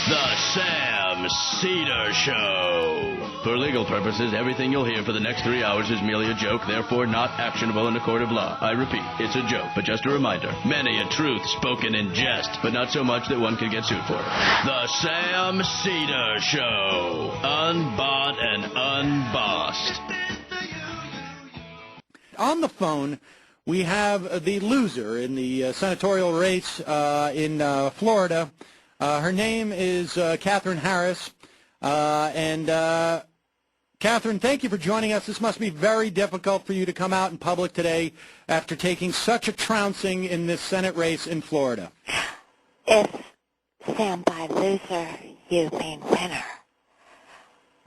The Sam Seder Show. For legal purposes, everything you'll hear for the next 3 hours is merely a joke, therefore not actionable in a court of law. I repeat, it's a joke, but just a reminder. Many a truth spoken in jest, but not so much that one can get sued for it. The Sam Seder Show. Unbought and unbossed. On the phone, we have the loser in the senatorial race in Florida. Her name is Katherine Harris. Katherine, thank you for joining us. This must be very difficult for you to come out in public today after taking such a trouncing in this Senate race in Florida. If, Sam, by loser, you mean winner,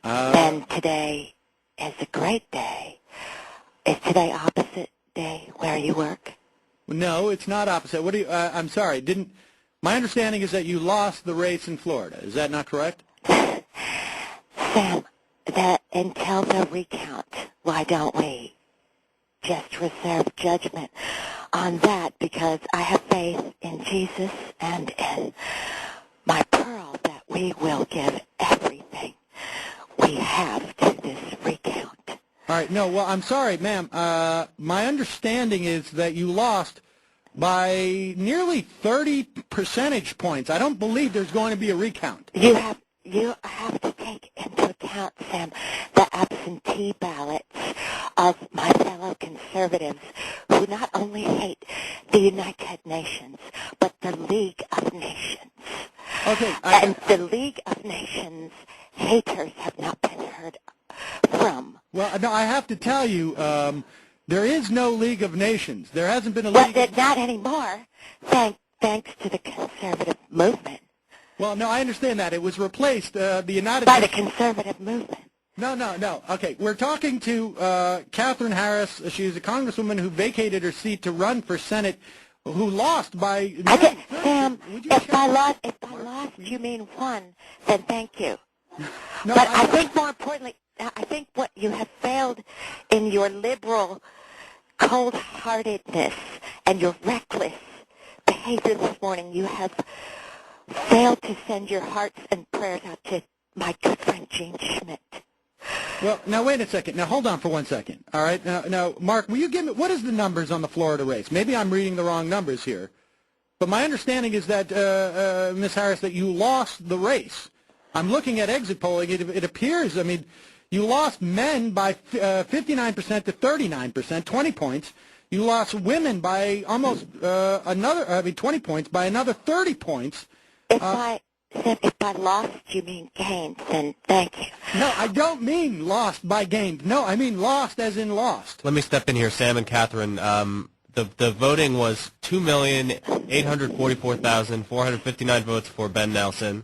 then today is a great day. Is today opposite day where you work? No, it's not opposite. What do you? I'm sorry. My understanding is that you lost the race in Florida. Is that not correct? Sam, that until the recount, why don't we just reserve judgment on that, because I have faith in Jesus and in my pearl that we will give everything we have to this recount. All right. No, well, I'm sorry, ma'am. My understanding is that you lost by nearly 30 percentage points. I don't believe there's going to be a recount. You have to take into account, Sam, the absentee ballots of my fellow conservatives who not only hate the United Nations, but the League of Nations. Okay. And the League of Nations haters have not been heard from. Well, no, I have to tell you, there is no League of Nations. There hasn't been a League. But not anymore, thanks to the conservative movement. Well, no, I understand that. It was replaced, the United By the conservative movement. No. Okay, we're talking to Katherine Harris. She's a congresswoman who vacated her seat to run for Senate, who lost by... Sam, if I lost, you mean won, then thank you. No, but I think more importantly, I think what you have failed in your liberal cold-heartedness and your reckless behavior this morning, you have failed to send your hearts and prayers out to my good friend Gene Schmidt. Well, now wait a second. Now hold on for 1 second. All right. Now, Mark, will you give me what is the numbers on the Florida race? Maybe I'm reading the wrong numbers here, but my understanding is that Ms. Harris, that you lost the race. I'm looking at exit polling. It appears. I mean, you lost men by 59% to 39%, 20 points. You lost women by almost 20 points, by another 30 points. If I lost, you mean gained, then thank you. No, I don't mean lost by gained. No, I mean lost as in lost. Let me step in here, Sam and Katherine. The voting was 2,844,459 votes for Ben Nelson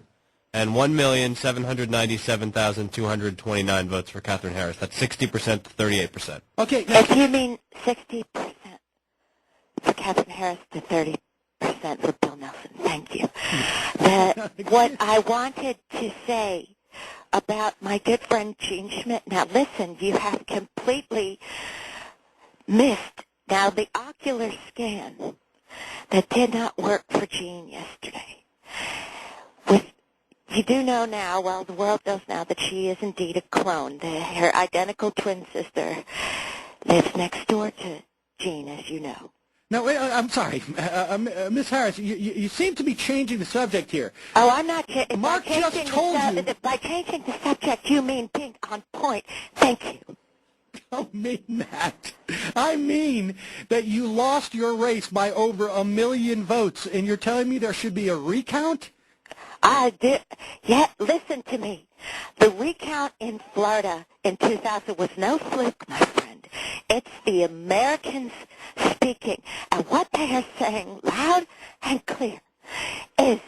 and 1,797,229 votes for Katherine Harris. That's 60% to 38%. Okay. If you mean 60% for Katherine Harris to 30% for Bill Nelson, thank you. What I wanted to say about my good friend Gene Schmidt, now listen, you have completely missed now the ocular scan that did not work for Gene yesterday. You do know now, well, the world knows now that she is indeed a clone. Her identical twin sister lives next door to Gene, as you know. No, wait, I'm sorry. Ms. Harris, you seem to be changing the subject here. Oh, I'm not. Mark just told you. By changing the subject, you mean being on point. Thank you. I don't mean that. I mean that you lost your race by over 1 million votes, and you're telling me there should be a recount? I did. Yeah, listen to me. The recount in Florida in 2000 was no fluke, my friend. It's the Americans speaking. And what they are saying loud and clear is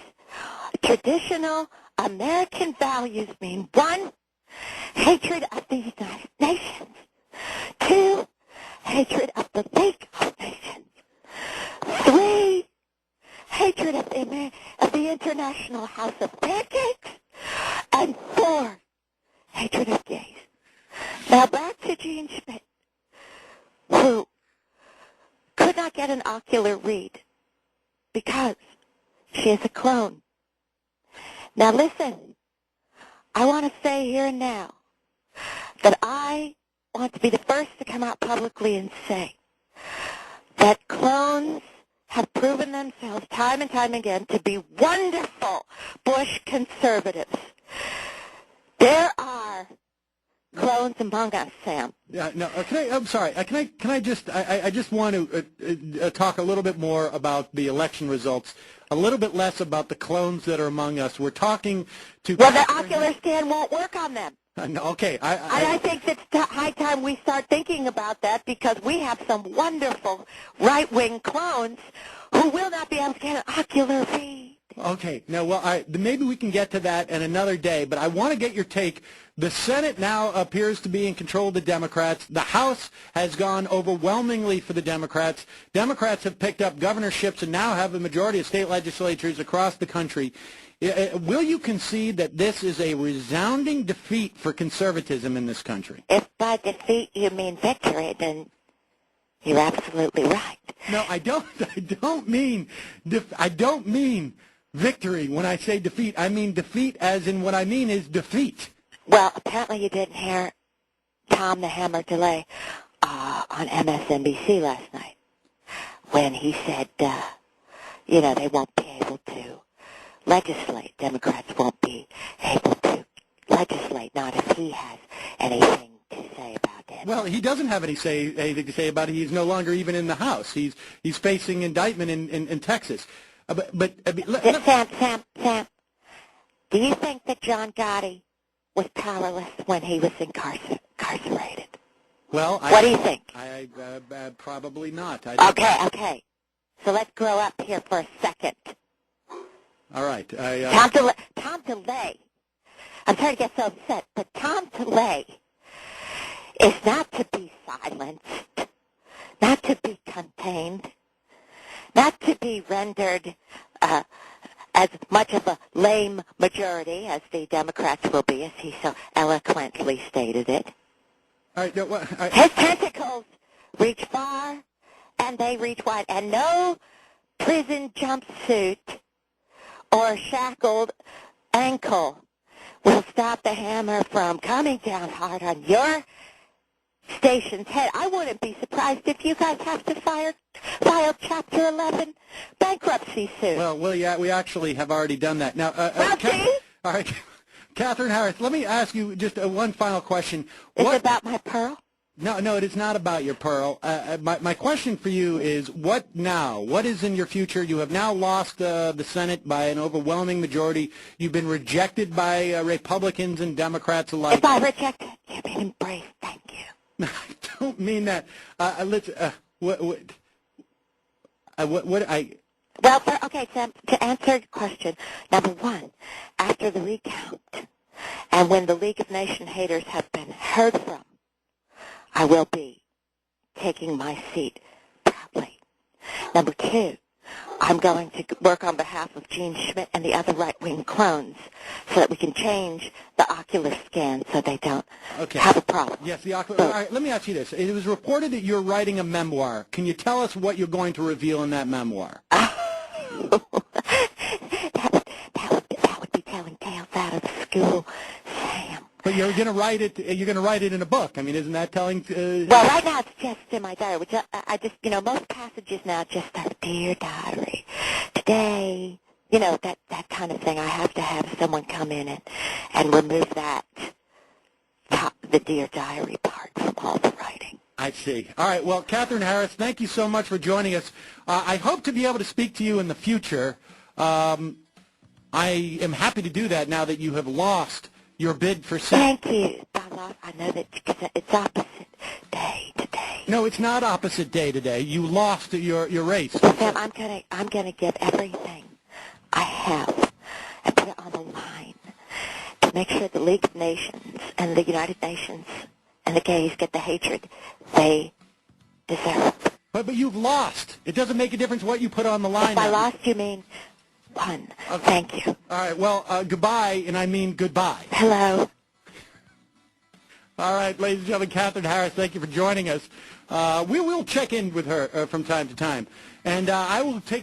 traditional American values mean 1, hatred of the United Nations. 2, hatred of the League of Nations. 3, hatred of the International House of Pancakes. And 4, hatred of gays. Now back to Gene Schmidt, who could not get an ocular read because she is a clone. Now listen, I want to say here and now that I want to be the first to come out publicly and say that clones have proven themselves time and time again to be wonderful Bush conservatives. There are clones among us, Sam. Yeah, no. I'm sorry. I just want to talk a little bit more about the election results, a little bit less about the clones that are among us. We're talking to. Well, the ocular scan won't work on them. No, okay. I think it's high time we start thinking about that because we have some wonderful right-wing clones who will not be able to get an ocular read. Okay. No, well, maybe we can get to that in another day, but I want to get your take. The Senate now appears to be in control of the Democrats. The House has gone overwhelmingly for the Democrats. Democrats have picked up governorships and now have a majority of state legislatures across the country. Will you concede that this is a resounding defeat for conservatism in this country? If by defeat you mean victory, then you're absolutely right. No, I don't mean victory when I say defeat. I mean defeat as in what I mean is defeat. Well, apparently you didn't hear Tom the Hammer DeLay on MSNBC last night when he said, they won't be able to legislate. Democrats won't be able to legislate, not if he has anything to say about it. Well, he doesn't have anything to say about it. He's no longer even in the House. He's facing indictment in Texas. Sam, do you think that John Gotti was powerless when he was incarcerated? Well, what do you think? Probably not. Okay. So let's grow up here for a second. All right. Tom DeLay. I'm sorry to get so upset, but Tom DeLay is not to be silenced, not to be contained, not to be rendered as much of a lame majority as the Democrats will be, as he so eloquently stated it. All right, His tentacles reach far, and they reach wide, and no prison jumpsuit or shackled ankle will stop the hammer from coming down hard on your station's head. I wouldn't be surprised if you guys have to file Chapter 11 bankruptcy soon. Well, yeah, we actually have already done that. Now, all right, Katherine Harris, let me ask you just one final question. Is it about my pearl? No, it is not about your pearl. My question for you is, what now? What is in your future? You have now lost the Senate by an overwhelming majority. You've been rejected by Republicans and Democrats alike. If I reject it, you've been embraced. Thank you. No, I don't mean that. Well, okay, Sam, to answer your question, number one, after the recount, and when the League of Nation Haters have been heard from, I will be taking my seat proudly. Number two, I'm going to work on behalf of Gene Schmidt and the other right-wing clones so that we can change the ocular scan so they don't have a problem. Yes, the ocular. All right, let me ask you this. It was reported that you're writing a memoir. Can you tell us what you're going to reveal in that memoir? that would be telling tales out of school, Sam. But you're going to write it. You're going to write it in a book. I mean, isn't that telling? Well, right now it's just in my diary, which I just, most passages now just are dear diary. Today, that kind of thing. I have to have someone come in and remove that the dear diary part from all the writing. I see. All right. Well, Katherine Harris, thank you so much for joining us. I hope to be able to speak to you in the future. I am happy to do that now that you have lost your bid for Senate. Thank you. I know that it's opposite day today. No, it's not opposite day today. You lost your race. Well, Sam, I'm gonna give everything I have and put it on the line to make sure the League of Nations and the United Nations and the gays get the hatred they deserve. But you've lost. It doesn't make a difference what you put on the line. If I lost, you mean won. Okay. Thank you. All right. Well, goodbye, and I mean goodbye. Hello. All right, ladies and gentlemen, Katherine Harris, thank you for joining us. We will check in with her from time to time, and I will take